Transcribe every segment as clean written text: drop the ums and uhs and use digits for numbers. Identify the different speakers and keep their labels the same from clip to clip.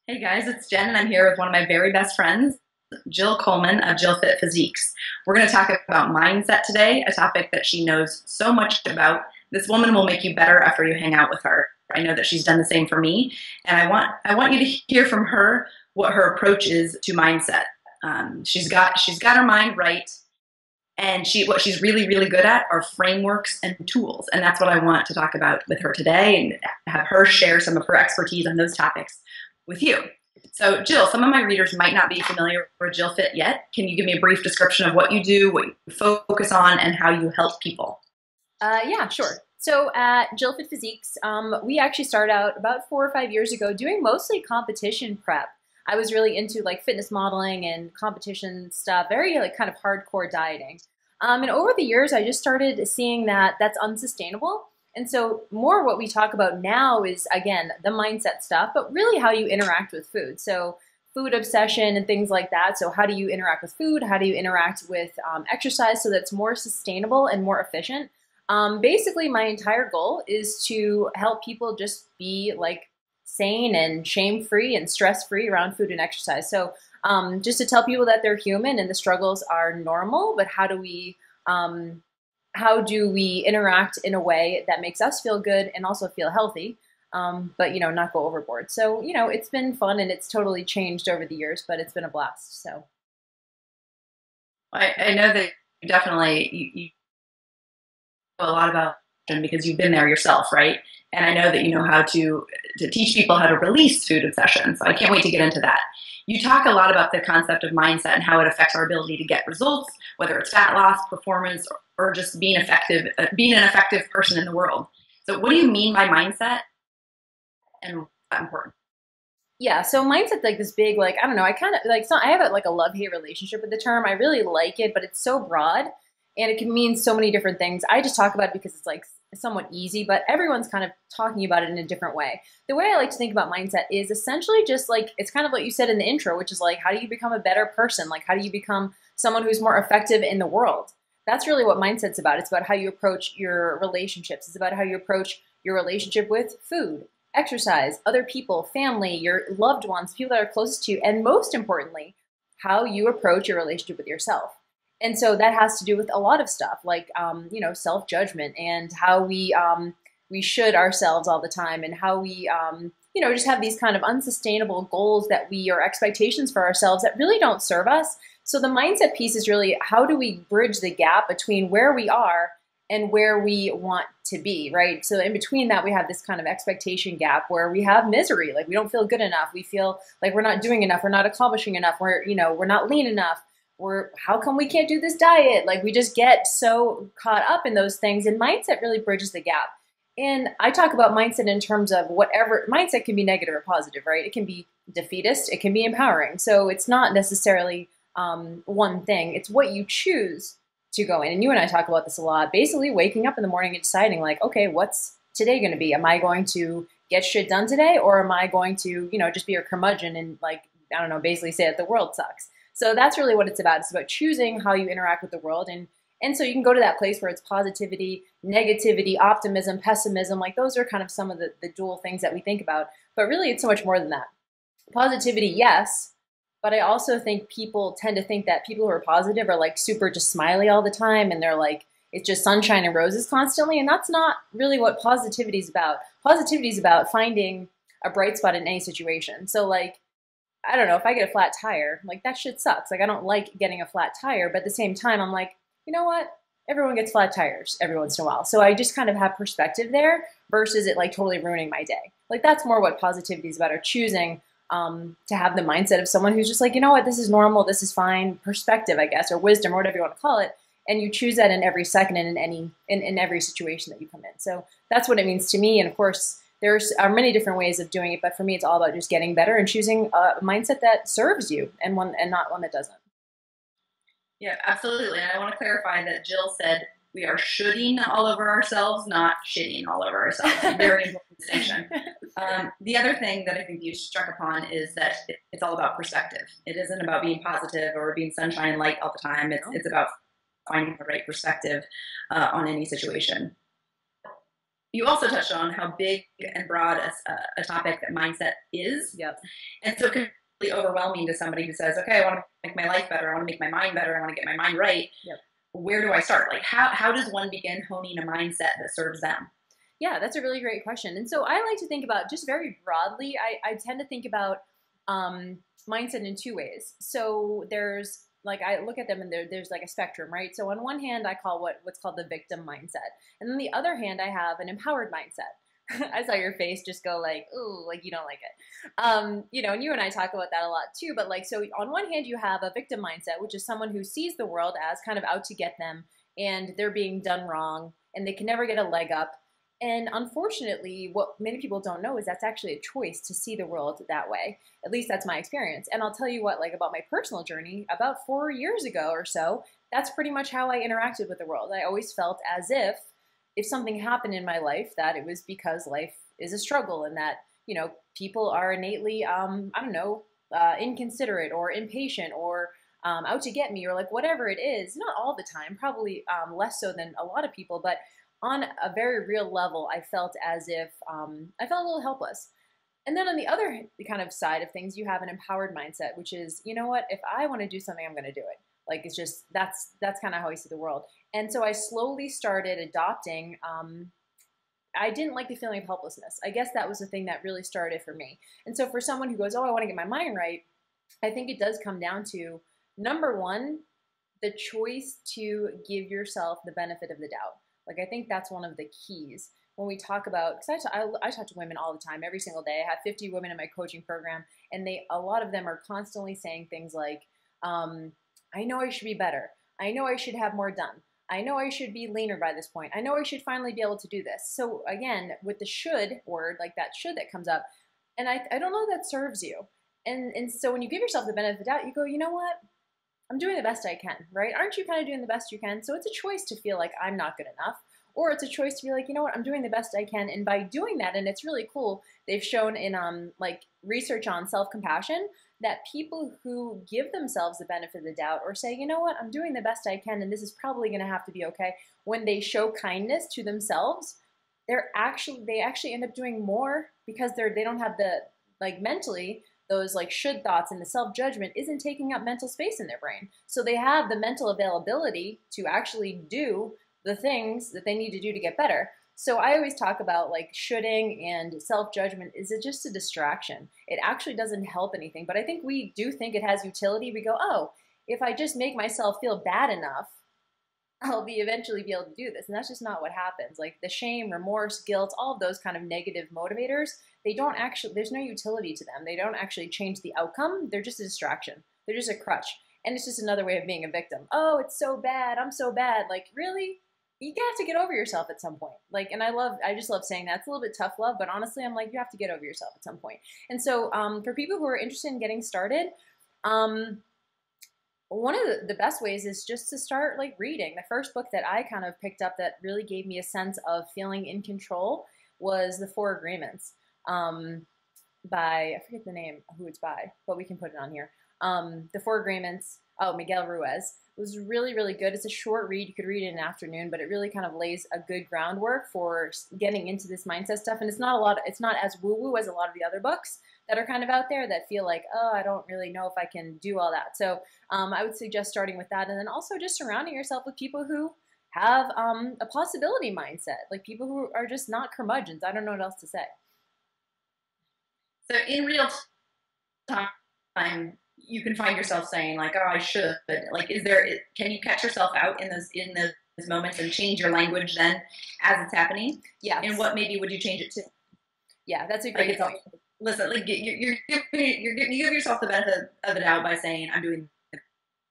Speaker 1: Hey guys, it's Jen, and I'm here with one of my very best friends, Jill Coleman of Jill Fit Physiques. We're going to talk about mindset today, a topic that she knows so much about. This woman will make you better after you hang out with her. I know that she's done the same for me, and I want you to hear from her what her approach is to mindset. She's got her mind right, and what she's really good at are frameworks and tools, and that's what I want to talk about with her today, and have her share some of her expertise on those topics with you. So, Jill, some of my readers might not be familiar with Jill Fit yet. Can you give me a brief description of what you do, what you focus on, and how you help people?
Speaker 2: Yeah, sure. So at Jill Fit Physiques, we actually started out about 4 or 5 years ago doing mostly competition prep. I was really into like fitness modeling and competition stuff, very like kind of hardcore dieting. And over the years, I just started seeing that that's unsustainable. And so more what we talk about now is, again, the mindset stuff, but really how you interact with food. So food obsession and things like that. So how do you interact with food? How do you interact with exercise so that's more sustainable and more efficient? Basically, my entire goal is to help people just be like sane and shame-free and stress-free around food and exercise. So just to tell people that they're human and the struggles are normal, but how do we interact in a way that makes us feel good and also feel healthy, but not go overboard. So it's been fun and it's totally changed over the years, but it's been a blast. So
Speaker 1: I know that you know a lot about it because you've been there yourself, right? And I know that you know how to teach people how to release food obsession. So I can't wait to get into that. You talk a lot about the concept of mindset and how it affects our ability to get results, whether it's fat loss, performance, or just being effective, being an effective person in the world. So what do you mean by mindset, and what's that important?
Speaker 2: yeah, so mindset's like this big, like, I don't know, I kind of like, so I have like a love-hate relationship with the term. I really like it, but it's so broad and it can mean so many different things. I just talk about it because it's like somewhat easy, but everyone's kind of talking about it in a different way. The way I like to think about mindset is essentially just like, it's kind of what you said in the intro, which is like, how do you become a better person? Like, how do you become someone who's more effective in the world? That's really what mindset's about. It's about how you approach your relationships. It's about how you approach your relationship with food, exercise, other people, family, your loved ones, people that are closest to you, and most importantly, how you approach your relationship with yourself. And so that has to do with a lot of stuff, like self-judgment and how we should ourselves all the time, and how we just have these kind of unsustainable goals that we or expectations for ourselves that really don't serve us. So the mindset piece is really how do we bridge the gap between where we are and where we want to be, right? So in between that, we have this kind of expectation gap where we have misery, like we don't feel good enough. We feel like we're not doing enough. We're not accomplishing enough. We're not lean enough. How come we can't do this diet? Like we just get so caught up in those things, and mindset really bridges the gap. And I talk about mindset in terms of whatever mindset can be negative or positive, right? It can be defeatist, it can be empowering. So it's not necessarily one thing. It's what you choose to go in. And you and I talk about this a lot. Basically, waking up in the morning and deciding, like, okay, what's today going to be? Am I going to get shit done today, or am I going to, just be a curmudgeon and like, I don't know, basically say that the world sucks? So that's really what it's about. It's about choosing how you interact with the world. And so you can go to that place where it's positivity, negativity, optimism, pessimism. Like those are kind of some of the dual things that we think about. But really, it's so much more than that. Positivity, yes. But I also think people tend to think that people who are positive are like super just smiley all the time. And they're like, it's just sunshine and roses constantly. And that's not really what positivity is about. Positivity is about finding a bright spot in any situation. So like, I don't know, if I get a flat tire, like that shit sucks. Like I don't like getting a flat tire, but at the same time, I'm like, you know what? Everyone gets flat tires every once in a while. So I just kind of have perspective there versus it like totally ruining my day. Like that's more what positivity is about, or choosing to have the mindset of someone who's just like, you know what, this is normal, this is fine, perspective, I guess, or wisdom, or whatever you want to call it. And you choose that in every second and in every situation that you come in. So that's what it means to me. And of course, there are many different ways of doing it, but for me, it's all about just getting better and choosing a mindset that serves you and not one that doesn't.
Speaker 1: Yeah, absolutely. And I want to clarify that Jill said we are shoulding all over ourselves, not shitting all over ourselves. Very important distinction. The other thing that I think you struck upon is that it's all about perspective. It isn't about being positive or being sunshine and light all the time. It's about finding the right perspective on any situation. You also touched on how big and broad a topic that mindset is.
Speaker 2: Yep.
Speaker 1: And so it can be really overwhelming to somebody who says, okay, I want to make my life better. I want to make my mind better. I want to get my mind right.
Speaker 2: Yep.
Speaker 1: Where do I start? Like, how does one begin honing a mindset that serves them?
Speaker 2: Yeah, that's a really great question. And so I like to think about, just very broadly, I tend to think about mindset in two ways. So there's, like, I look at them and there's like a spectrum, right? So on one hand, I call what's called the victim mindset. And then the other hand, I have an empowered mindset. I saw your face just go like, ooh, like you don't like it. You know, and you and I talk about that a lot too. But like, so on one hand, you have a victim mindset, which is someone who sees the world as kind of out to get them and they're being done wrong and they can never get a leg up. And unfortunately, what many people don't know is that's actually a choice to see the world that way. At least that's my experience. And I'll tell you what, like about my personal journey, about 4 years ago or so, that's pretty much how I interacted with the world. I always felt as if something happened in my life, that it was because life is a struggle and that, you know, people are innately, inconsiderate or impatient or out to get me or like whatever it is. Not all the time, probably less so than a lot of people, but on a very real level, I felt as if I felt a little helpless. And then on the other kind of side of things, you have an empowered mindset, which is, you know what, if I want to do something, I'm going to do it. Like, it's just, that's kind of how I see the world. And so I slowly started adopting, I didn't like the feeling of helplessness. I guess that was the thing that really started for me. And so for someone who goes, oh, I want to get my mind right, I think it does come down to, number one, the choice to give yourself the benefit of the doubt. Like, I think that's one of the keys when we talk about, because I talk to women all the time, every single day. I have 50 women in my coaching program, and a lot of them are constantly saying things like, I know I should be better. I know I should have more done. I know I should be leaner by this point. I know I should finally be able to do this. So again, with the should word, like that should that comes up, and I don't know that serves you. And so when you give yourself the benefit of the doubt, you go, you know what? I'm doing the best I can, right? Aren't you kind of doing the best you can? So it's a choice to feel like I'm not good enough, or it's a choice to be like, you know what, I'm doing the best I can. And by doing that, and it's really cool, they've shown in like research on self-compassion that people who give themselves the benefit of the doubt or say, you know what, I'm doing the best I can and this is probably going to have to be okay, when they show kindness to themselves, they actually end up doing more because they don't have the, like, mentally, those like should thoughts and the self-judgment isn't taking up mental space in their brain. So they have the mental availability to actually do the things that they need to do to get better. So I always talk about like shoulding and self-judgment is just a distraction. It actually doesn't help anything, but I think we do think it has utility. We go, oh, if I just make myself feel bad enough, I'll eventually be able to do this. And that's just not what happens. Like the shame, remorse, guilt, all of those kind of negative motivators, they don't actually, there's no utility to them. They don't actually change the outcome. They're just a distraction. They're just a crutch. And it's just another way of being a victim. Oh, it's so bad. I'm so bad. Like, really? You have to get over yourself at some point. Like, and I just love saying that. It's a little bit tough love, but honestly, I'm like, you have to get over yourself at some point. And so for people who are interested in getting started, one of the best ways is just to start like reading. The first book that I kind of picked up that really gave me a sense of feeling in control was The Four Agreements by, I forget the name, who it's by, but we can put it on here. The Four Agreements, Miguel Ruiz. It was really, really good. It's a short read. You could read it in an afternoon, but it really kind of lays a good groundwork for getting into this mindset stuff. And it's not as woo-woo as a lot of the other books that are kind of out there that feel like, oh, I don't really know if I can do all that. So I would suggest starting with that. And then also just surrounding yourself with people who have a possibility mindset, like people who are just not curmudgeons. I don't know what else to say.
Speaker 1: So in real time, you can find yourself saying like, oh, I should. Like, can you catch yourself out in those moments and change your language then as it's happening?
Speaker 2: Yeah.
Speaker 1: And what maybe would you change it to?
Speaker 2: Yeah, that's a great point.
Speaker 1: Listen, like you give yourself the benefit of the doubt by saying, I'm doing the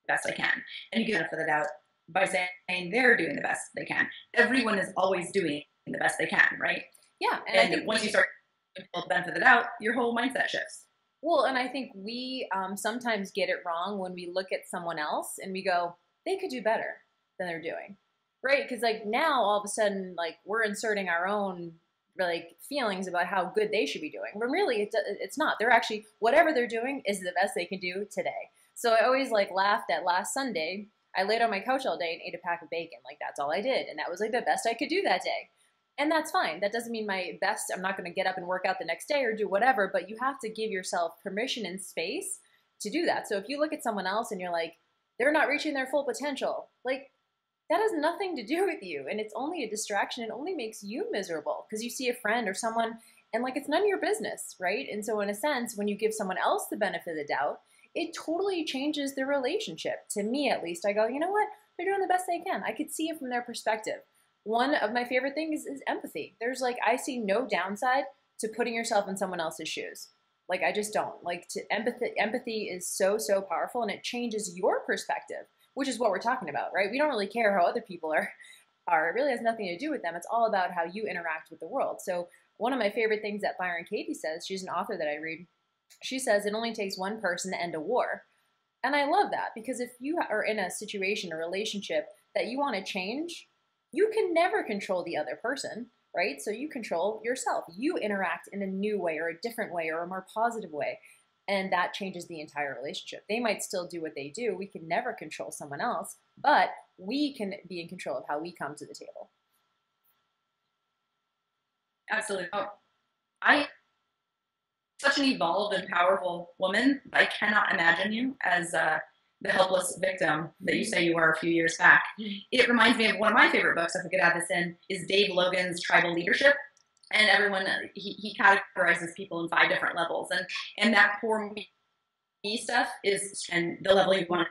Speaker 1: best I can. And you give the benefit of the doubt by saying they're doing the best they can. Everyone is always doing the best they can, right?
Speaker 2: Yeah.
Speaker 1: And I think once you start giving the benefit of the doubt, your whole mindset shifts.
Speaker 2: Well, and I think we sometimes get it wrong when we look at someone else and we go, they could do better than they're doing, right? Because like now all of a sudden, like we're inserting our own like feelings about how good they should be doing. When really it's not. They're actually, whatever they're doing is the best they can do today. So I always like laughed at last Sunday. I laid on my couch all day and ate a pack of bacon. Like that's all I did. And that was like the best I could do that day. And that's fine. That doesn't mean I'm not going to get up and work out the next day or do whatever, but you have to give yourself permission and space to do that. So if you look at someone else and you're like, they're not reaching their full potential, like that has nothing to do with you. And it's only a distraction. It only makes you miserable because you see a friend or someone and like it's none of your business, right? And so in a sense, when you give someone else the benefit of the doubt, it totally changes the relationship. To me, at least, I go, you know what? They're doing the best they can. I could see it from their perspective. One of my favorite things is empathy. There's like, I see no downside to putting yourself in someone else's shoes. Like, I just don't. Like, empathy is so, so powerful, and it changes your perspective, which is what we're talking about, right? We don't really care how other people are. It really has nothing to do with them. It's all about how you interact with the world. So one of my favorite things that Byron Katie says, she's an author that I read, she says it only takes one person to end a war. And I love that, because if you are in a situation, a relationship that you want to change, you can never control the other person, right? So you control yourself. You interact in a new way or a different way or a more positive way. And that changes the entire relationship. They might still do what they do. We can never control someone else, but we can be in control of how we come to the table.
Speaker 1: Absolutely. I such an evolved and powerful woman. I cannot imagine you as the helpless victim that you say you were a few years back. It reminds me of one of my favorite books, if we could add this in, is Dave Logan's Tribal Leadership. And everyone, he categorizes people in 5 different levels. And that poor me stuff is, and the level you want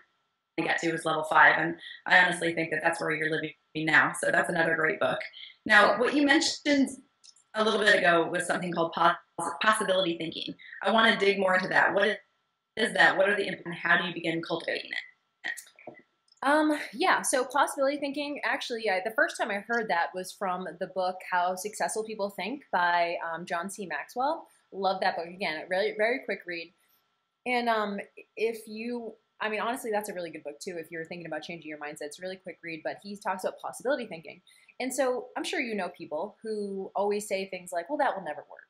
Speaker 1: to get to is level 5. And I honestly think that that's where you're living now. So that's another great book. Now, what you mentioned a little bit ago was something called possibility thinking. I want to dig more into that. What is that? What are the impacts? How do you begin cultivating it?
Speaker 2: Yeah, so possibility thinking, actually, the first time I heard that was from the book How Successful People Think by John C. Maxwell. Love that book. Again, very, very quick read. And honestly, that's a really good book too if you're thinking about changing your mindset. It's a really quick read, but he talks about possibility thinking. And so I'm sure you know people who always say things like, well, that will never work.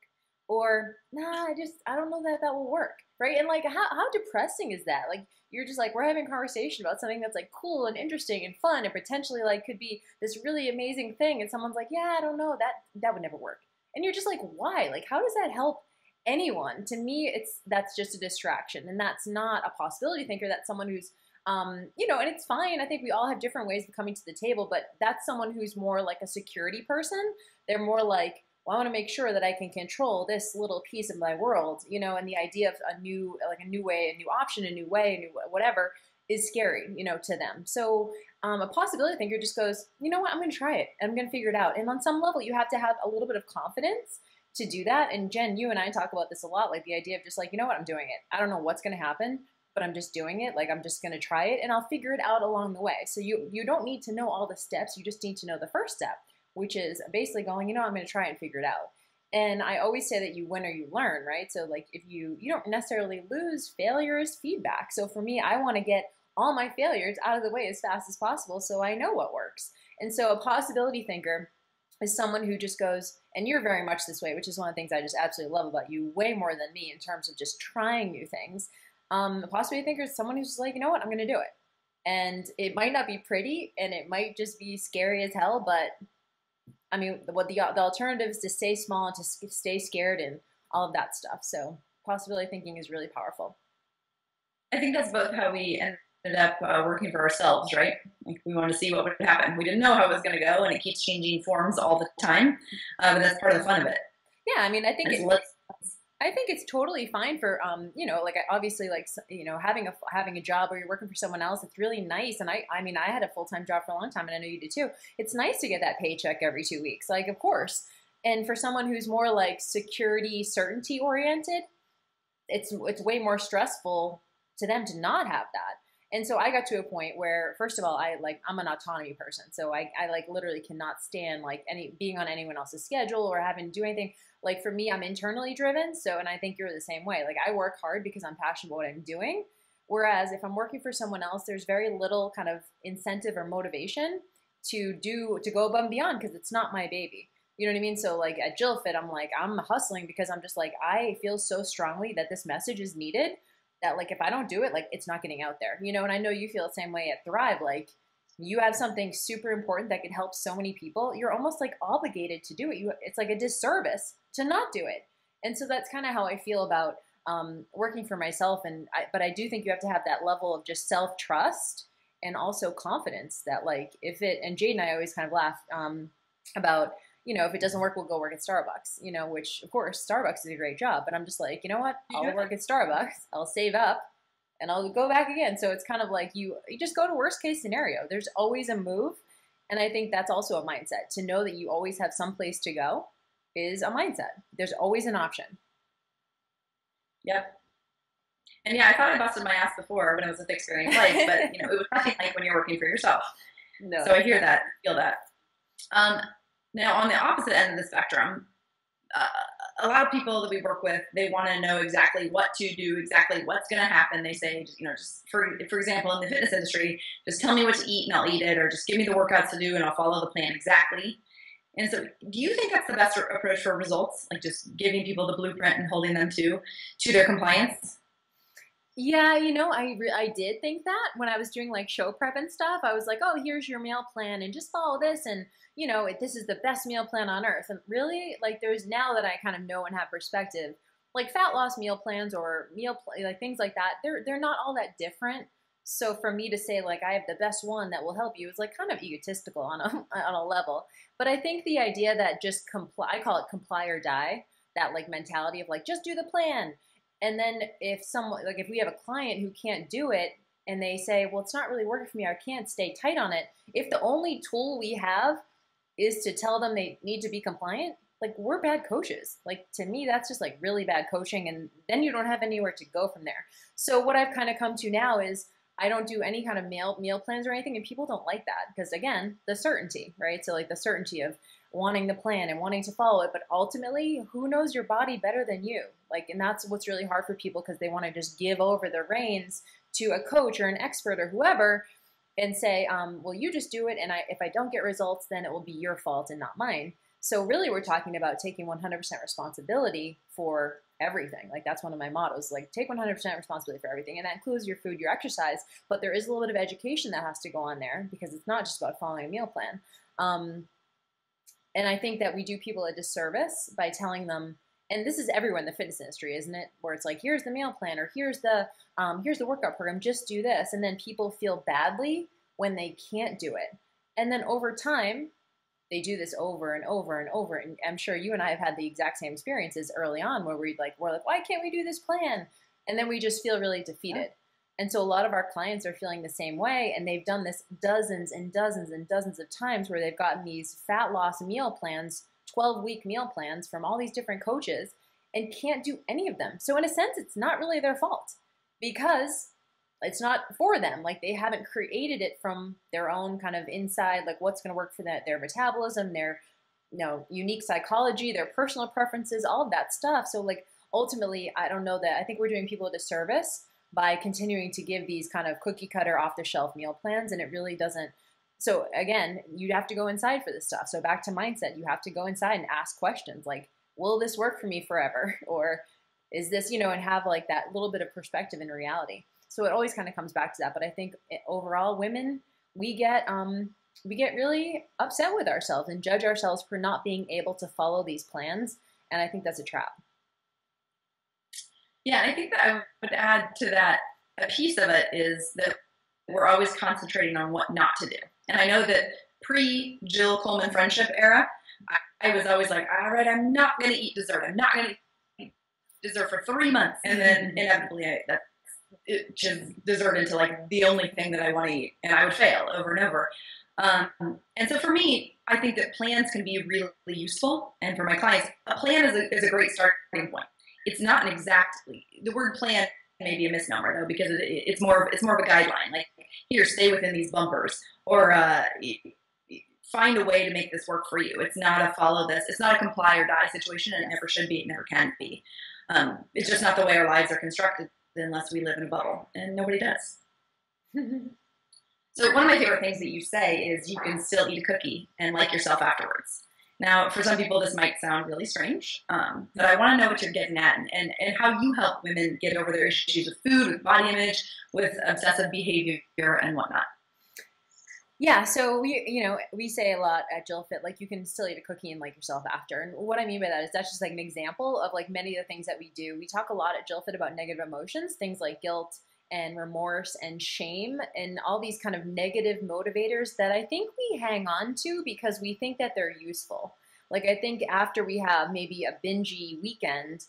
Speaker 2: Or, nah, I don't know that will work, right? And like, how depressing is that? Like, you're just like, we're having a conversation about something that's like cool and interesting and fun and potentially like could be this really amazing thing. And someone's like, yeah, I don't know, that would never work. And you're just like, why? Like, how does that help anyone? To me, that's just a distraction, and that's not a possibility thinker. That's someone who's, and it's fine. I think we all have different ways of coming to the table, but that's someone who's more like a security person. They're more like, well, I want to make sure that I can control this little piece of my world, and the idea of a new way, a new option, a new way, a new whatever is scary, to them. So a possibility thinker just goes, you know what, I'm going to try it. I'm going to figure it out. And on some level, you have to have a little bit of confidence to do that. And Jen, you and I talk about this a lot, like the idea of just like, you know what, I'm doing it. I don't know what's going to happen, but I'm just doing it. Like, I'm just going to try it and I'll figure it out along the way. So you don't need to know all the steps. You just need to know the first step, which is basically going, I'm going to try and figure it out. And I always say that you win or you learn, right? So like if you don't necessarily lose, failure is feedback. So for me, I want to get all my failures out of the way as fast as possible so I know what works. And so a possibility thinker is someone who just goes, and you're very much this way, which is one of the things I just absolutely love about you, way more than me in terms of just trying new things. A possibility thinker is someone who's just like, you know what, I'm going to do it. And it might not be pretty and it might just be scary as hell, but I mean, what the alternative is to stay small and to stay scared and all of that stuff. So possibility thinking is really powerful.
Speaker 1: I think that's both how we ended up working for ourselves, right? Like, we wanted to see what would happen. We didn't know how it was going to go, and it keeps changing forms all the time. But that's part of the fun of it.
Speaker 2: Yeah, I mean, I think it's totally fine for like obviously like having a job where you're working for someone else. It's really nice, and I had a full-time job for a long time, and I know you did too. It's nice to get that paycheck every 2 weeks, like, of course. And for someone who's more like security, certainty oriented, it's way more stressful to them to not have that. And so I got to a point where, first of all, I'm an autonomy person. So I like literally cannot stand like being on anyone else's schedule or having to do anything. Like for me, I'm internally driven. So, and I think you're the same way. Like I work hard because I'm passionate about what I'm doing. Whereas if I'm working for someone else, there's very little kind of incentive or motivation to go above and beyond because it's not my baby. You know what I mean? So like at JillFit, I'm hustling because I'm just like, I feel so strongly that this message is needed that like if I don't do it, like it's not getting out there, and I know you feel the same way at Thrive. Like you have something super important that could help so many people, you're almost like obligated to do it. It's like a disservice to not do it. And so that's kind of how I feel about working for myself. But I do think you have to have that level of just self-trust and also confidence that like and Jade and I always kind of laugh about, if it doesn't work, we'll go work at Starbucks, which of course Starbucks is a great job, but I'm just like, you know what, I'll work at Starbucks, I'll save up, and I'll go back again. So it's kind of like you just go to worst case scenario. There's always a move. And I think that's also a mindset. To know that you always have some place to go is a mindset. There's always an option.
Speaker 1: Yep. And yeah, I thought I busted my ass before when I was with Experience Life, but it was nothing like when you're working for yourself.
Speaker 2: No.
Speaker 1: So I hear that, feel that. Now on the opposite end of the spectrum, a lot of people that we work with, they want to know exactly what to do, exactly what's going to happen. They say, just for example, in the fitness industry, just tell me what to eat and I'll eat it, or just give me the workouts to do and I'll follow the plan exactly. And so do you think that's the best approach for results? Like just giving people the blueprint and holding them to their compliance?
Speaker 2: Yeah, I did think that when I was doing like show prep and stuff. I was like, oh, here's your meal plan and just follow this. And, this is the best meal plan on earth. And really, like there's now that I kind of know and have perspective, like fat loss meal plans or like things like that, they're not all that different. So for me to say like I have the best one that will help you is like kind of egotistical on a level. But I think the idea that just I call it comply or die, that like mentality of like just do the plan. And then if we have a client who can't do it and they say, well, it's not really working for me, I can't stay tight on it. If the only tool we have is to tell them they need to be compliant, like we're bad coaches. Like to me, that's just like really bad coaching. And then you don't have anywhere to go from there. So what I've kind of come to now is I don't do any kind of meal plans or anything. And people don't like that because again, the certainty, right? So like the certainty of wanting the plan and wanting to follow it. But ultimately, who knows your body better than you? Like, and that's what's really hard for people because they want to just give over the reins to a coach or an expert or whoever and say, well, you just do it. And if I don't get results, then it will be your fault and not mine. So really we're talking about taking 100% responsibility for everything. Like that's one of my mottos, like take 100% responsibility for everything. And that includes your food, your exercise, but there is a little bit of education that has to go on there because it's not just about following a meal plan. And I think that we do people a disservice by telling them, and this is everywhere in the fitness industry, isn't it? Where it's like, here's the meal plan or here's the workout program, just do this. And then people feel badly when they can't do it. And then over time, they do this over and over and over. And I'm sure you and I have had the exact same experiences early on where we're like, why can't we do this plan? And then we just feel really defeated. And so a lot of our clients are feeling the same way, and they've done this dozens and dozens and dozens of times where they've gotten these fat loss meal plans, 12-week meal plans from all these different coaches and can't do any of them. So in a sense, it's not really their fault because it's not for them. Like they haven't created it from their own kind of inside, like what's going to work for their metabolism, their unique psychology, their personal preferences, all of that stuff. So like ultimately, I don't know that I think we're doing people a disservice by continuing to give these kind of cookie cutter off the shelf meal plans. And it really doesn't. So again, you have to go inside for this stuff. So back to mindset, you have to go inside and ask questions like, will this work for me forever? Or is this, and have like that little bit of perspective in reality. So it always kind of comes back to that. But I think overall women, we get really upset with ourselves and judge ourselves for not being able to follow these plans. And I think that's a trap.
Speaker 1: Yeah, I think that I would add to that, a piece of it is that we're always concentrating on what not to do. And I know that pre-Jill Coleman friendship era, I was always like, all right, I'm not going to eat dessert. I'm not going to eat dessert for 3 months. And then inevitably it just dessert into like the only thing that I want to eat. And I would fail over and over. And so for me, I think that plans can be really useful. And for my clients, a plan is a great starting point. It's not an the word plan may be a misnomer though, because it's more of a guideline. Like here, stay within these bumpers, or find a way to make this work for you. It's not a follow this. It's not a comply or die situation, and it never should be. It never can be. It's just not the way our lives are constructed unless we live in a bubble, and nobody does. So one of my favorite things that you say is you can still eat a cookie and like yourself afterwards. Now, for some people, this might sound really strange, but I want to know what you're getting at and how you help women get over their issues with food, with body image, with obsessive behavior and whatnot.
Speaker 2: Yeah, so we say a lot at Jill Fit, like you can still eat a cookie and like yourself after. And what I mean by that is that's just like an example of like many of the things that we do. We talk a lot at Jill Fit about negative emotions, things like guilt and remorse and shame and all these kind of negative motivators that I think we hang on to because we think that they're useful. Like I think after we have maybe a bingey weekend,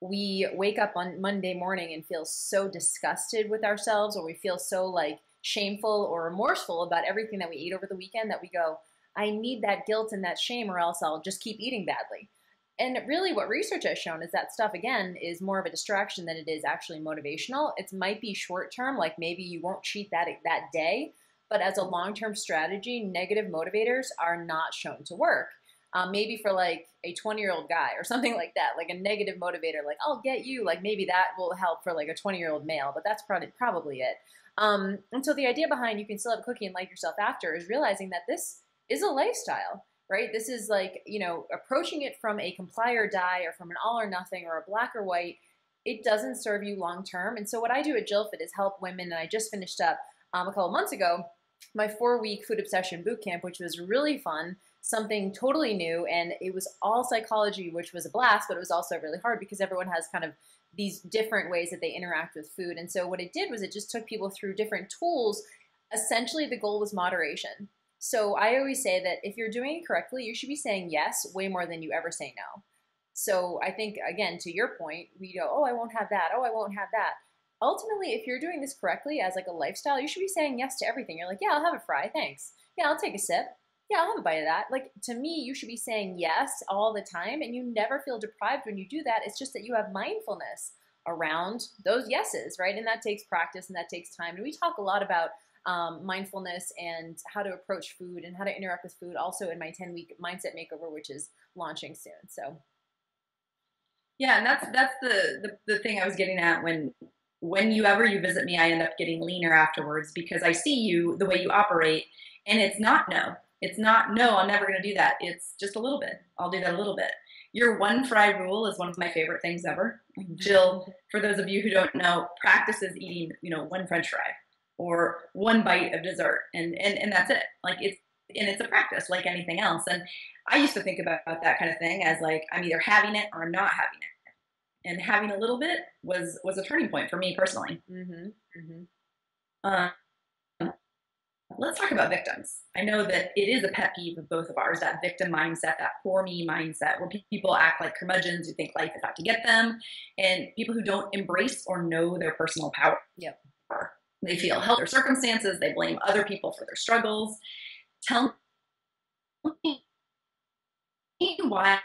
Speaker 2: we wake up on Monday morning and feel so disgusted with ourselves, or we feel so like shameful or remorseful about everything that we ate over the weekend that we go, I need that guilt and that shame or else I'll just keep eating badly. And really what research has shown is that stuff, again, is more of a distraction than it is actually motivational. It might be short term, like maybe you won't cheat that day, but as a long-term strategy, negative motivators are not shown to work. Maybe for like a 20-year-old guy or something like that, like a negative motivator, like I'll get you, like maybe that will help for like a 20-year-old male, but that's probably it. And so the idea behind you can still have a cookie and like yourself after is realizing that this is a lifestyle, right? This is like, approaching it from a comply or die or from an all or nothing or a black or white. It doesn't serve you long term. And so what I do at Jill Fit is help women, and I just finished up a couple months ago my 4-week food obsession boot camp, which was really fun, something totally new, and it was all psychology, which was a blast, but it was also really hard because everyone has kind of these different ways that they interact with food. And so what it did was it just took people through different tools. Essentially, the goal was moderation. So I always say that if you're doing it correctly, you should be saying yes way more than you ever say no. So I think, again, to your point, we go, oh, I won't have that. Oh, I won't have that. Ultimately, if you're doing this correctly as like a lifestyle, you should be saying yes to everything. You're like, yeah, I'll have a fry, thanks. Yeah, I'll take a sip. Yeah, I'll have a bite of that. Like, to me, you should be saying yes all the time, and you never feel deprived when you do that. It's just that you have mindfulness around those yeses, right? And that takes practice and that takes time. And we talk a lot about mindfulness and how to approach food and how to interact with food also in my 10-week Mindset Makeover, which is launching soon. So,
Speaker 1: yeah, and that's the thing I was getting at when you visit me, I end up getting leaner afterwards because I see you the way you operate, and it's not no. It's not, no, I'm never going to do that. It's just a little bit. I'll do that a little bit. Your one fry rule is one of my favorite things ever. Jill, for those of you who don't know, practices eating, one French fry or one bite of dessert, and that's it. Like it's a practice like anything else. And I used to think about that kind of thing as like I'm either having it or I'm not having it. And having a little bit was a turning point for me personally.
Speaker 2: mm-hmm, mm-hmm.
Speaker 1: Let's talk about victims. I know that it is a pet peeve of both of ours, that victim mindset, that poor me mindset, where people act like curmudgeons who think life is out to get them, and people who don't embrace or know their personal power.
Speaker 2: Yep.
Speaker 1: They feel held their circumstances, they blame other people for their struggles. Tell me why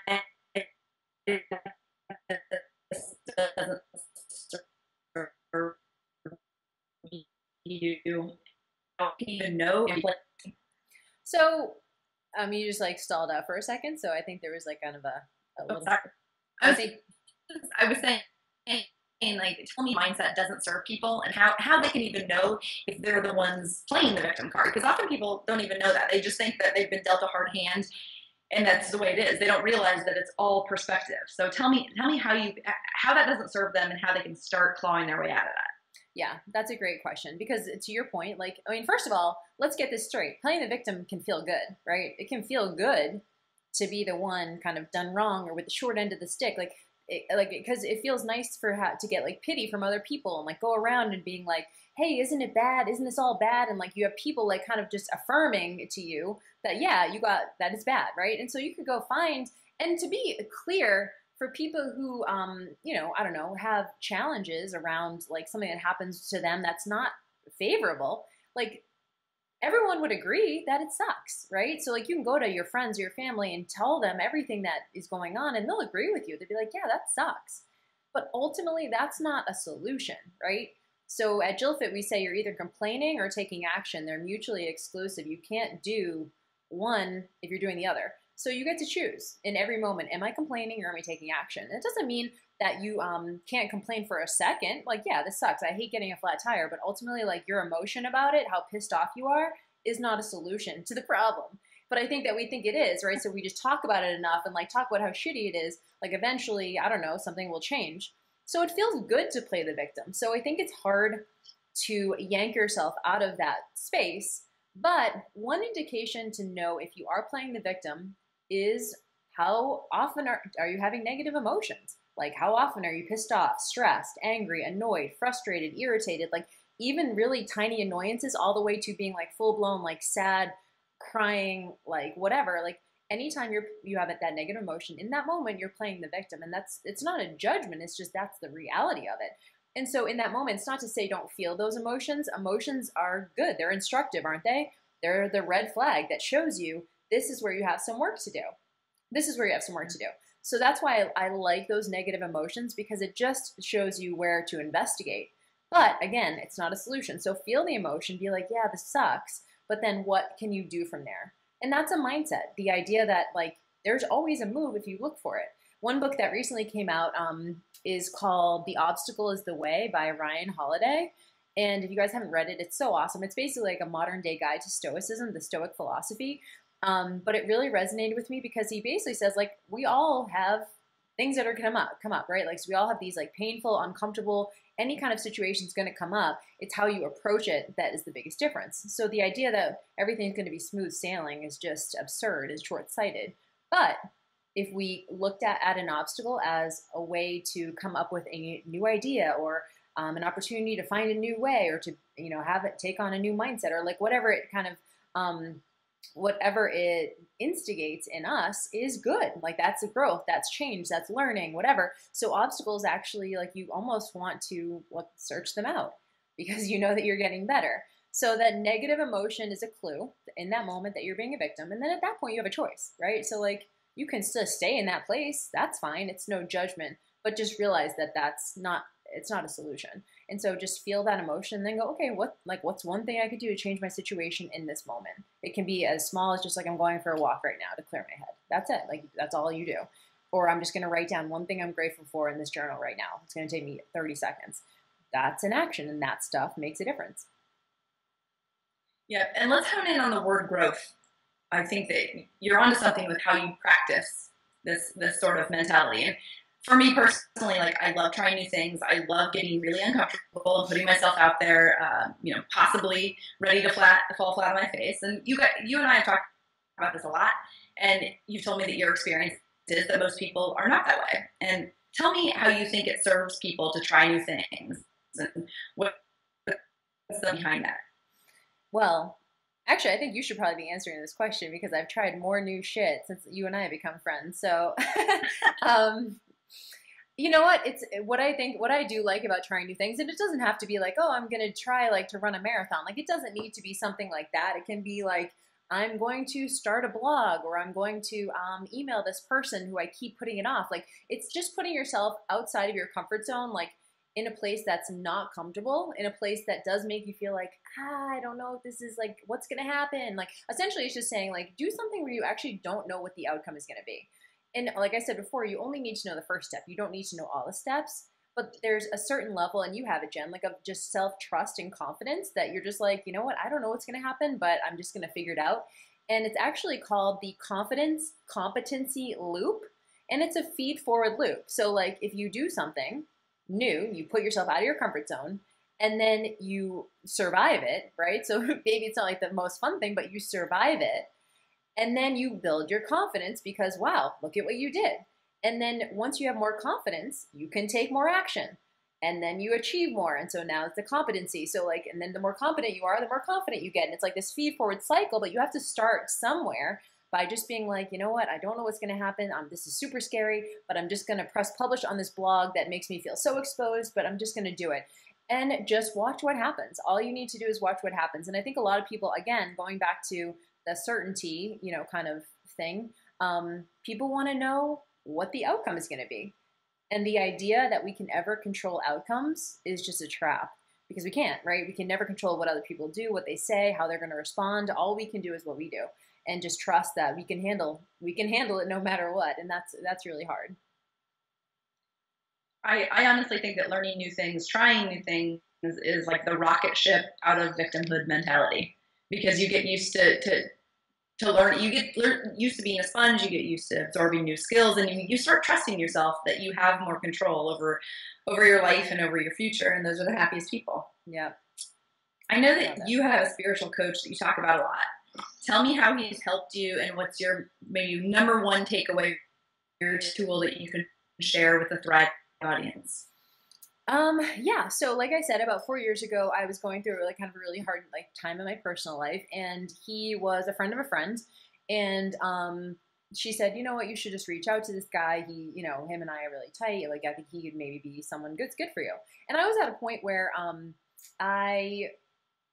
Speaker 1: this doesn't serve you. Don't even know.
Speaker 2: So, you just like stalled out for a second. So I think there was like kind of a little.
Speaker 1: Sorry. I was saying, like, tell me mindset doesn't serve people and how they can even know if they're the ones playing the victim card. Because often people don't even know that. They just think that they've been dealt a hard hand and that's the way it is. They don't realize that it's all perspective. So tell me how that doesn't serve them and how they can start clawing their way out of that.
Speaker 2: Yeah, that's a great question because to your point, like, first of all, let's get this straight. Playing the victim can feel good, right? It can feel good to be the one kind of done wrong or with the short end of the stick, because it feels nice to get like pity from other people and like go around and being like, hey, isn't it bad? Isn't this all bad? And like you have people like kind of just affirming to you that, yeah, that is bad, right? And so you could go find, and to be clear, for people who, I don't know, have challenges around like something that happens to them that's not favorable, like everyone would agree that it sucks, right? So like you can go to your friends or your family and tell them everything that is going on and they'll agree with you. They'd be like, yeah, that sucks. But ultimately that's not a solution, right? So at Jill Fit, we say you're either complaining or taking action. They're mutually exclusive. You can't do one if you're doing the other. So you get to choose in every moment. Am I complaining or am I taking action? It doesn't mean that you can't complain for a second. Like, yeah, this sucks. I hate getting a flat tire. But ultimately, like your emotion about it, how pissed off you are, is not a solution to the problem. But I think that we think it is, right? So we just talk about it enough and like talk about how shitty it is. Like eventually, I don't know, something will change. So it feels good to play the victim. So I think it's hard to yank yourself out of that space. But one indication to know if you are playing the victim is how often are you having negative emotions? Like how often are you pissed off, stressed, angry, annoyed, frustrated, irritated, like even really tiny annoyances all the way to being like full blown, like sad, crying, like whatever. Like anytime you have that negative emotion in that moment, you're playing the victim. And it's not a judgment. It's just, that's the reality of it. And so in that moment, it's not to say don't feel those emotions. Emotions are good. They're instructive, aren't they? They're the red flag that shows you this is where you have some work to do. This is where you have some work to do. So that's why I like those negative emotions, because it just shows you where to investigate. But again, it's not a solution. So feel the emotion, be like, yeah, this sucks. But then what can you do from there? And that's a mindset. The idea that like there's always a move if you look for it. One book that recently came out is called The Obstacle is the Way by Ryan Holiday. And if you guys haven't read it, it's so awesome. It's basically like a modern day guide to Stoicism, the Stoic philosophy. But it really resonated with me because he basically says like we all have things that are going to come up, right? Like so we all have these like painful, uncomfortable, any kind of situation is going to come up. It's how you approach it that is the biggest difference. So the idea that everything's going to be smooth sailing is just absurd, is short-sighted. But if we looked at an obstacle as a way to come up with a new idea or an opportunity to find a new way or to, you know, have it take on a new mindset or like whatever it kind of, whatever it instigates in us is good. Like that's a growth, that's change, that's learning, whatever. So obstacles actually, like you almost want to search them out because you know that you're getting better. So that negative emotion is a clue in that moment that you're being a victim. And then at that point you have a choice, right? So like you can still stay in that place. That's fine. It's no judgment, but just realize that it's not a solution. And so just feel that emotion and then go, okay, what's one thing I could do to change my situation in this moment? It can be as small as just like I'm going for a walk right now to clear my head. That's it. Like that's all you do. Or I'm just going to write down one thing I'm grateful for in this journal right now. It's going to take me 30 seconds. That's an action, and that stuff makes a difference.
Speaker 1: Yeah, and let's hone in on the word growth. I think that you're onto something with how you practice this sort of mentality. And for me personally, like I love trying new things. I love getting really uncomfortable and putting myself out there, possibly ready to fall flat on my face. And you and I have talked about this a lot. And you've told me that your experience is that most people are not that way. And tell me how you think it serves people to try new things and what's behind that.
Speaker 2: Well, actually, I think you should probably be answering this question because I've tried more new shit since you and I have become friends. So, you know what? It's what I do like about trying new things. And it doesn't have to be like, oh, I'm going to try like to run a marathon. Like it doesn't need to be something like that. It can be like, I'm going to start a blog or I'm going to email this person who I keep putting it off. Like it's just putting yourself outside of your comfort zone, like in a place that's not comfortable, in a place that does make you feel like, I don't know if this is like, what's going to happen? Like essentially it's just saying like, do something where you actually don't know what the outcome is going to be. And like I said before, you only need to know the first step. You don't need to know all the steps, but there's a certain level, and you have it, Jen, like of just self-trust and confidence that you're just like, you know what, I don't know what's going to happen, but I'm just going to figure it out. And it's actually called the confidence competency loop. And it's a feed forward loop. So like if you do something new, you put yourself out of your comfort zone and then you survive it, right? So maybe it's not like the most fun thing, but you survive it. And then you build your confidence because, wow, look at what you did. And then once you have more confidence, you can take more action. And then you achieve more. And so now it's the competency. So like, and then the more competent you are, the more confident you get. And it's like this feed forward cycle, but you have to start somewhere by just being like, you know what, I don't know what's going to happen. This is super scary, but I'm just going to press publish on this blog that makes me feel so exposed, but I'm just going to do it. And just watch what happens. All you need to do is watch what happens. And I think a lot of people, again, going back to the certainty, kind of thing, people want to know what the outcome is going to be. And the idea that we can ever control outcomes is just a trap because we can't, right? We can never control what other people do, what they say, how they're going to respond. All we can do is what we do and just trust that we can handle it no matter what. And that's really hard.
Speaker 1: I honestly think that learning new things, trying new things is like the rocket ship out of victimhood mentality because you get used to learn. You get used to being a sponge. You get used to absorbing new skills, and you start trusting yourself that you have more control over your life and over your future. And those are the happiest people.
Speaker 2: Yeah.
Speaker 1: I know that you have a spiritual coach that you talk about a lot. Tell me how he's helped you, and what's your maybe number one takeaway, your tool that you can share with the Thrive audience.
Speaker 2: Yeah. So like I said, about 4 years ago, I was going through like kind of a really hard like time in my personal life, and he was a friend of a friend, and she said, you know what, you should just reach out to this guy. He, you know, him and I are really tight. Like I think he could maybe be someone good for you. And I was at a point where I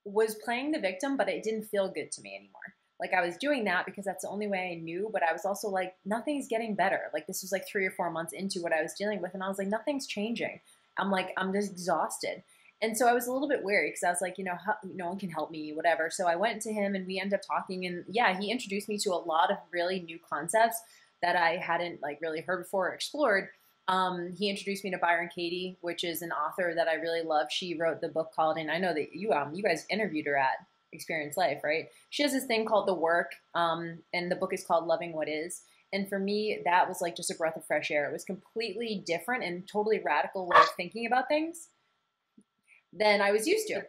Speaker 2: was playing the victim, but it didn't feel good to me anymore. Like I was doing that because that's the only way I knew, but I was also like, nothing's getting better. Like this was like 3 or 4 months into what I was dealing with, and I was like, nothing's changing. I'm like, I'm just exhausted. And so I was a little bit wary because I was like, you know, no one can help me, whatever. So I went to him and we ended up talking, and yeah, he introduced me to a lot of really new concepts that I hadn't like really heard before or explored. He introduced me to Byron Katie, which is an author that I really love. She wrote the book called, and I know that you guys interviewed her at Experience Life, right? She has this thing called The Work, and the book is called Loving What Is. And for me, that was like just a breath of fresh air. It was completely different and totally radical way of thinking about things than I was used to.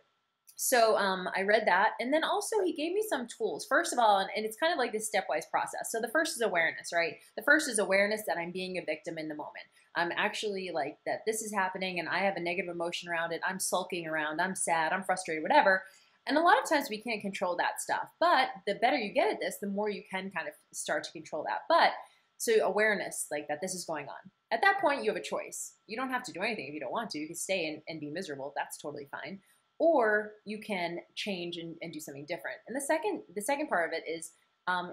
Speaker 2: So I read that, and then also he gave me some tools. First of all, and it's kind of like this stepwise process. So the first is awareness, right? The first is awareness that I'm being a victim in the moment. I'm actually like that this is happening and I have a negative emotion around it. I'm sulking around, I'm sad, I'm frustrated, whatever. And a lot of times we can't control that stuff. But the better you get at this, the more you can kind of start to control that. But so awareness, like that this is going on. At that point, you have a choice. You don't have to do anything if you don't want to. You can stay and be miserable. That's totally fine. Or you can change and do something different. And the second part of it is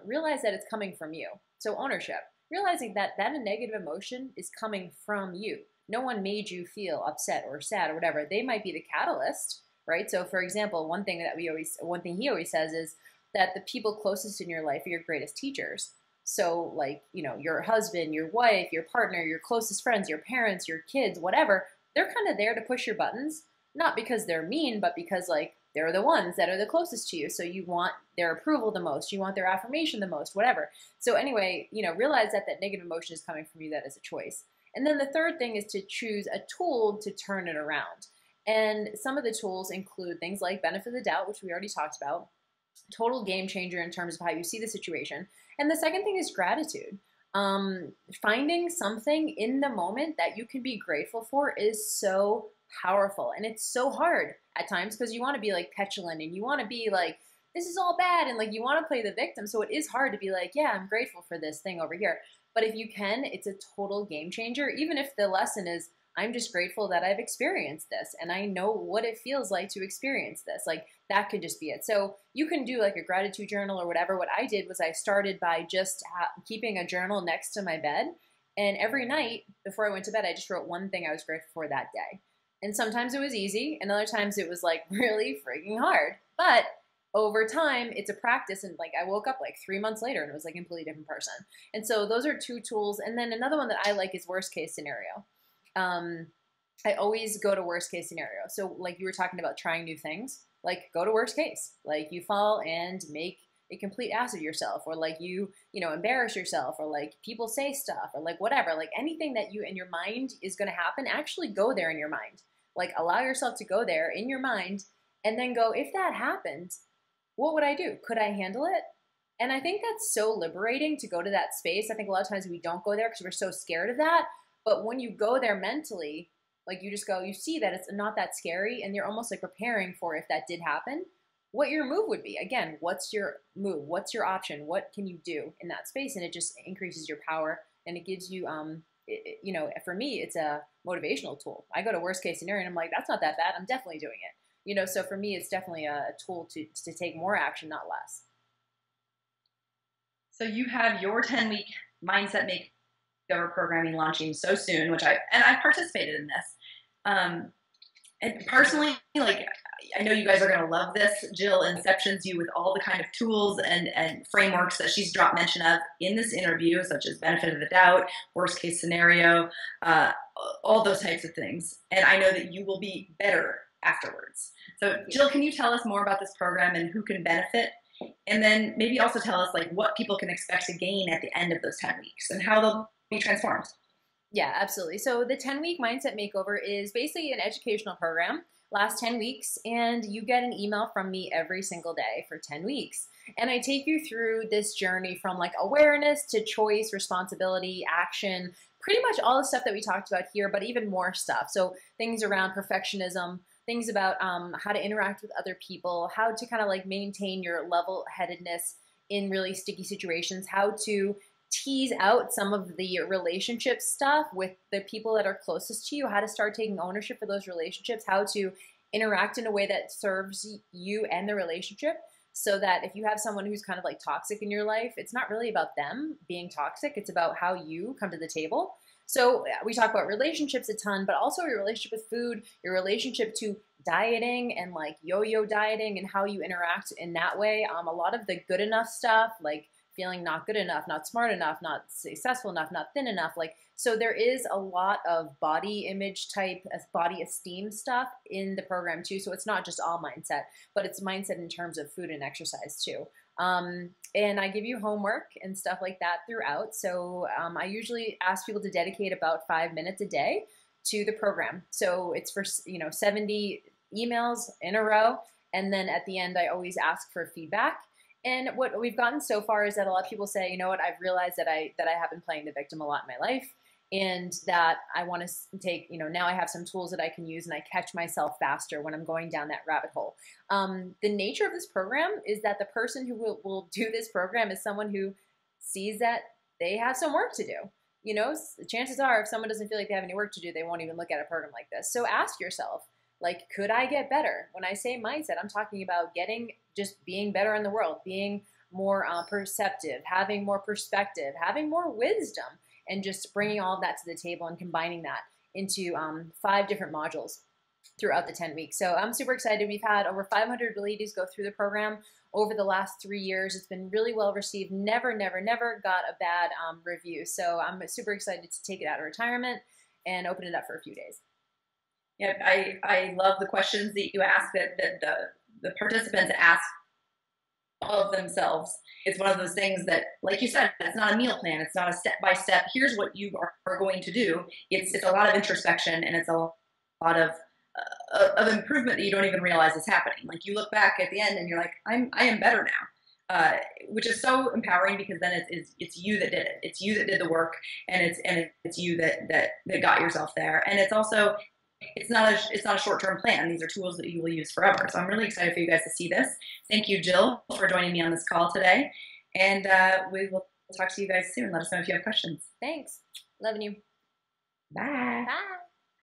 Speaker 2: realize that it's coming from you. So ownership, realizing that a negative emotion is coming from you. No one made you feel upset or sad or whatever. They might be the catalyst, right? So for example, one thing he always says is that the people closest in your life are your greatest teachers. So like, you know, your husband, your wife, your partner, your closest friends, your parents, your kids, whatever, they're kind of there to push your buttons. Not because they're mean, but because like they're the ones that are the closest to you. So you want their approval the most. You want their affirmation the most, whatever. So anyway, you know, realize that negative emotion is coming from you. That is a choice. And then the third thing is to choose a tool to turn it around. And some of the tools include things like benefit of the doubt, which we already talked about. Total game changer in terms of how you see the situation. And the second thing is gratitude. Finding something in the moment that you can be grateful for is so powerful. And it's so hard at times because you want to be like petulant and you want to be like, this is all bad. And like, you want to play the victim. So it is hard to be like, yeah, I'm grateful for this thing over here. But if you can, it's a total game changer. Even if the lesson is, I'm just grateful that I've experienced this and I know what it feels like to experience this. Like that could just be it. So you can do like a gratitude journal or whatever. What I did was I started by just keeping a journal next to my bed. And every night before I went to bed, I just wrote one thing I was grateful for that day. And sometimes it was easy and other times it was like really freaking hard. But over time, it's a practice. And like I woke up like 3 months later and it was like a completely different person. And so those are two tools. And then another one that I like is worst case scenario. I always go to worst case scenario. So like you were talking about trying new things, like go to worst case. Like you fall and make a complete ass of yourself, or like you know, embarrass yourself, or like people say stuff, or like whatever, like anything that you in your mind is going to happen, actually go there in your mind. Like allow yourself to go there in your mind and then go, if that happened, what would I do? Could I handle it? And I think that's so liberating to go to that space. I think a lot of times we don't go there because we're so scared of that. But when you go there mentally, like you just go, you see that it's not that scary and you're almost like preparing for if that did happen, what your move would be. Again, what's your move? What's your option? What can you do in that space? And it just increases your power and it gives you, you know, for me, it's a motivational tool. I go to worst case scenario and I'm like, that's not that bad. I'm definitely doing it. You know, so for me, it's definitely a tool to take more action, not less.
Speaker 1: So you have your 10-week Mindset Makeover programming launching so soon, which I participated in this. And personally, like, I know you guys are going to love this. Jill inceptions you with all the kind of tools and frameworks that she's dropped mention of in this interview, such as benefit of the doubt, worst case scenario, all those types of things. And I know that you will be better afterwards. So Jill, can you tell us more about this program and who can benefit? And then maybe also tell us like what people can expect to gain at the end of those 10 weeks and how they'll be transformed.
Speaker 2: Yeah, absolutely. So the 10-week Mindset Makeover is basically an educational program. last 10 weeks, and you get an email from me every single day for 10 weeks. And I take you through this journey from like awareness to choice, responsibility, action, pretty much all the stuff that we talked about here, but even more stuff. So things around perfectionism, things about how to interact with other people, how to kind of like maintain your level-headedness in really sticky situations, how to tease out some of the relationship stuff with the people that are closest to you, how to start taking ownership for those relationships, how to interact in a way that serves you and the relationship, so that if you have someone who's kind of like toxic in your life, it's not really about them being toxic, it's about how you come to the table. So we talk about relationships a ton, but also your relationship with food, your relationship to dieting and like yo-yo dieting and how you interact in that way. A lot of the good enough stuff, like feeling not good enough, not smart enough, not successful enough, not thin enough. Like, so there is a lot of body image type, body esteem stuff in the program too. So it's not just all mindset, but it's mindset in terms of food and exercise too. And I give you homework and stuff like that throughout. So I usually ask people to dedicate about 5 minutes a day to the program. So it's for 70 emails in a row. And then at the end, I always ask for feedback. And what we've gotten so far is that a lot of people say, you know what, I've realized that I have been playing the victim a lot in my life, and that I want to take, now I have some tools that I can use, and I catch myself faster when I'm going down that rabbit hole. The nature of this program is that the person who will do this program is someone who sees that they have some work to do. Chances are if someone doesn't feel like they have any work to do, they won't even look at a program like this. So ask yourself, like, could I get better? When I say mindset, I'm talking about just being better in the world, being more perceptive, having more perspective, having more wisdom, and just bringing all of that to the table and combining that into 5 different modules throughout the 10 weeks. So I'm super excited. We've had over 500 ladies go through the program over the last 3 years. It's been really well received. Never, never, never got a bad review. So I'm super excited to take it out of retirement and open it up for a few days.
Speaker 1: Yeah, I love the questions that you ask, that the participants ask of themselves. It's one of those things that, like you said, it's not a meal plan. It's not a step-by-step, here's what you are going to do. It's a lot of introspection, and it's a lot of improvement that you don't even realize is happening. Like, you look back at the end and you're like, I am better now. Which is so empowering, because then it's you that did it. It's you that did the work, and it's you that got yourself there. And it's also, it's not a short-term plan. These are tools that you will use forever. So I'm really excited for you guys to see this. Thank you, Jill, for joining me on this call today. And we will talk to you guys soon. Let us know if you have questions.
Speaker 2: Thanks. Loving you.
Speaker 1: Bye.
Speaker 2: Bye.